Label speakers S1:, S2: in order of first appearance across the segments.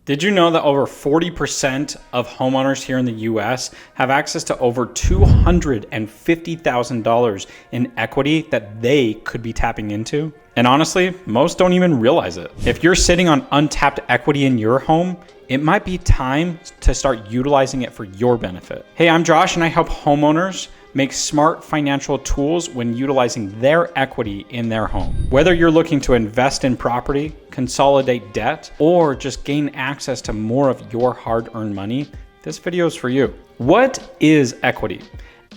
S1: Did you know that over 40% of homeowners here in the US have access to over $250,000 in equity that they could be tapping into? And honestly, most don't even realize it. If you're sitting on untapped equity in your home, it might be time to start utilizing it for your benefit. Hey, I'm Josh and I help homeowners make smart financial tools when utilizing their equity in their home. Whether you're looking to invest in property, consolidate debt, or just gain access to more of your hard-earned money, this video is for you. What is equity?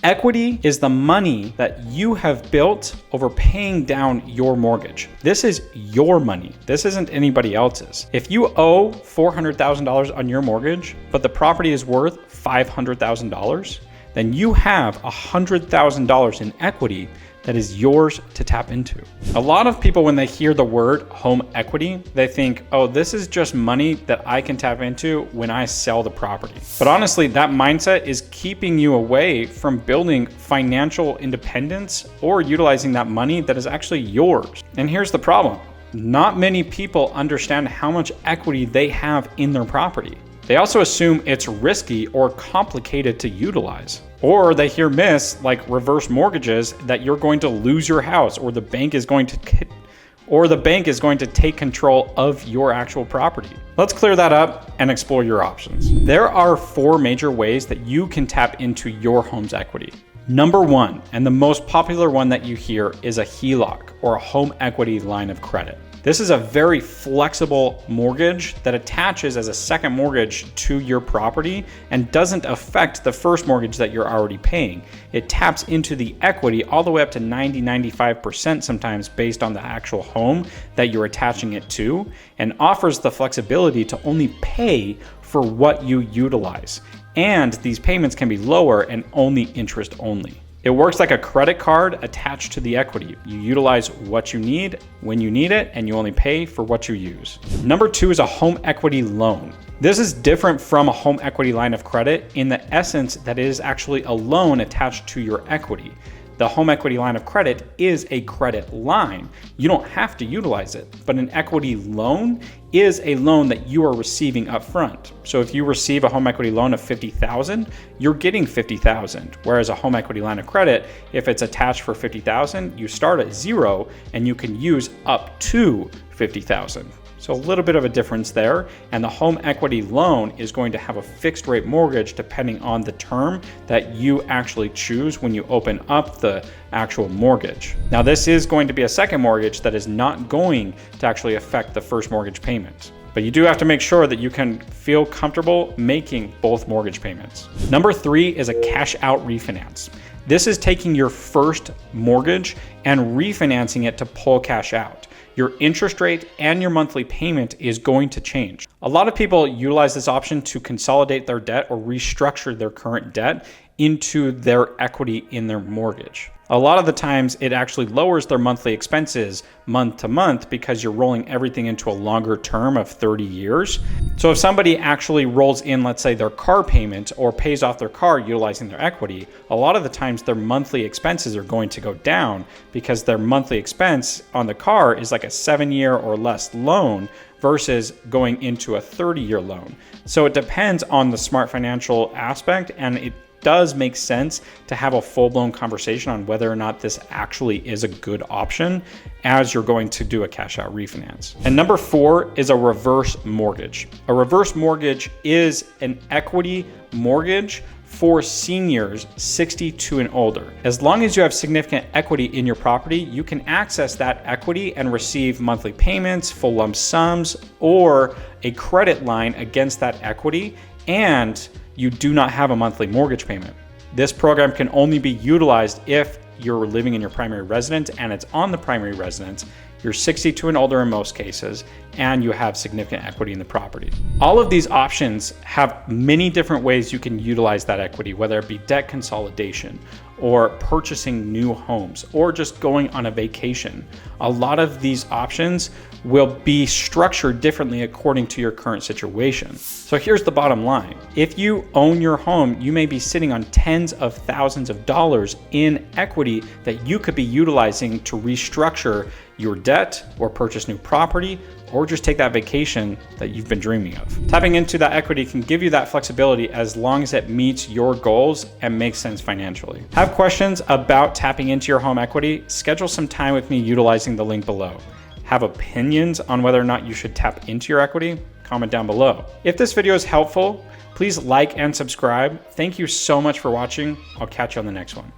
S1: Equity is the money that you have built over paying down your mortgage. This is your money. This isn't anybody else's. If you owe $400,000 on your mortgage, but the property is worth $500,000, then you have $100,000 in equity that is yours to tap into. A lot of people, when they hear the word home equity, they think, oh, this is just money that I can tap into when I sell the property. But honestly, that mindset is keeping you away from building financial independence or utilizing that money that is actually yours. And here's the problem. Not many people understand how much equity they have in their property. They also assume it's risky or complicated to utilize. Or they hear myths like reverse mortgages that you're going to lose your house or the bank is going to take control of your actual property. Let's clear that up and explore your options. There are 4 major ways that you can tap into your home's equity. Number 1, and the most popular one that you hear, is a HELOC, or a home equity line of credit. This is a very flexible mortgage that attaches as a second mortgage to your property and doesn't affect the first mortgage that you're already paying. It taps into the equity all the way up to 90-95% sometimes based on the actual home that you're attaching it to, and offers the flexibility to only pay for what you utilize. And these payments can be lower and only interest only. It works like a credit card attached to the equity. You utilize what you need when you need it, and you only pay for what you use. Number 2 is a home equity loan. This is different from a home equity line of credit in the essence that it is actually a loan attached to your equity. The home equity line of credit is a credit line. You don't have to utilize it, but an equity loan is a loan that you are receiving up front. So if you receive a home equity loan of $50,000, you're getting $50,000. Whereas a home equity line of credit, if it's attached for $50,000, you start at 0 and you can use up to $50,000. So a little bit of a difference there. And the home equity loan is going to have a fixed rate mortgage depending on the term that you actually choose when you open up the actual mortgage. Now, this is going to be a second mortgage that is not going to actually affect the first mortgage payment. But you do have to make sure that you can feel comfortable making both mortgage payments. Number 3 is a cash out refinance. This is taking your first mortgage and refinancing it to pull cash out. Your interest rate and your monthly payment is going to change. A lot of people utilize this option to consolidate their debt or restructure their current debt into their equity in their mortgage. A lot of the times it actually lowers their monthly expenses month to month because you're rolling everything into a longer term of 30 years. So if somebody actually rolls in, let's say, their car payment or pays off their car utilizing their equity, a lot of the times their monthly expenses are going to go down because their monthly expense on the car is like a 7-year or less loan versus going into a 30-year loan. So it depends on the smart financial aspect, and it does make sense to have a full-blown conversation on whether or not this actually is a good option as you're going to do a cash out refinance. And number 4 is a reverse mortgage. A reverse mortgage is an equity mortgage for seniors 62 and older. As long as you have significant equity in your property, you can access that equity and receive monthly payments, full lump sums, or a credit line against that equity, and you do not have a monthly mortgage payment. This program can only be utilized if you're living in your primary residence and it's on the primary residence, you're 62 and older in most cases, and you have significant equity in the property. All of these options have many different ways you can utilize that equity, whether it be debt consolidation or purchasing new homes or just going on a vacation. A lot of these options will be structured differently according to your current situation. So here's the bottom line. If you own your home, you may be sitting on tens of thousands of dollars in equity that you could be utilizing to restructure your debt or purchase new property, or just take that vacation that you've been dreaming of. Tapping into that equity can give you that flexibility as long as it meets your goals and makes sense financially. Have questions about tapping into your home equity? Schedule some time with me utilizing the link below. Have opinions on whether or not you should tap into your equity? Comment down below. If this video is helpful, please like and subscribe. Thank you so much for watching. I'll catch you on the next one.